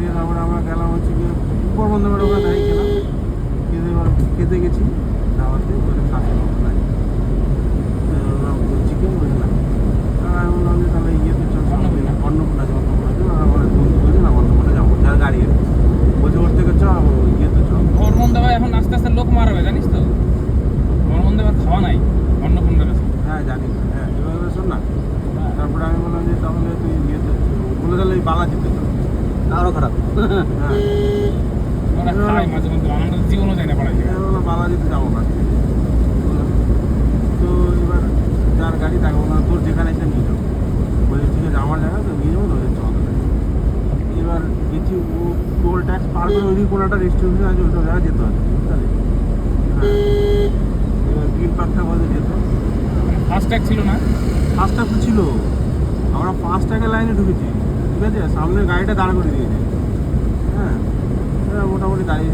দিয়ে তারপরে আমরা গেলাম হচ্ছে গিয়ে উপর বন্ধুবাড়ি ওখানে দাঁড়িয়ে গেলাম, খেতে এবার খেতে গেছি খাওয়াতে ওখানে খাতে নাই চিকেন বলছে না। আর আমি বললাম যে তাহলে ইয়েতে চল অন্নপূর্ণা আছে, অন্নপূর্ণা আছে। আর আমার বন্ধু বলছে না অন্নপূর্ণা যাবো, যার গাড়ি বলছে ওর থেকে চ ইয়েতে চল। বর্মন দেবা এখন আস্তে আস্তে লোক মারবে জানিস তো, বর্মন দেবার খাওয়া নাই অন্নপূর্ণার কাছে। হ্যাঁ জানি, হ্যাঁ এবার শোন না। তারপরে আমি বললাম যে তাহলে তুই ইয়েতে বলে তাহলে ওই বালাজিতে চল, আরো খারাপ। হ্যাঁ ওরা খায় মাঝে মধ্যে, আমাদের জীবনও যায় না পাড়ায়। বালাজিতে যাবো না। তো এবার যার গাড়ি তাকে বললাম তোর যেখানে এসে নিয়ে যাবো, বলছে ঠিক আছে আমার জায়গা তো নিয়ে যাবো, তো চল। এবার গেছি ও টোল ট্যাক্স পার করে ওইদিকে কোনো একটা রেস্টুরেন্ট আছে, ওইসব জায়গায় যেতে হবে বুঝতে পারলি। হ্যাঁ এবার গ্রিন পার্কটা বলতে যেত, ফাস্ট ট্যাগ ছিল না, ফার্স্ট ট্যাগ তো ছিল, আমরা ফার্স্ট ট্যাগের লাইনে ঢুকেছি, ঠিক আছে, সামনে গাড়িটা দাঁড় করে দিয়েছে। হ্যাঁ মোটামুটি দাঁড়িয়ে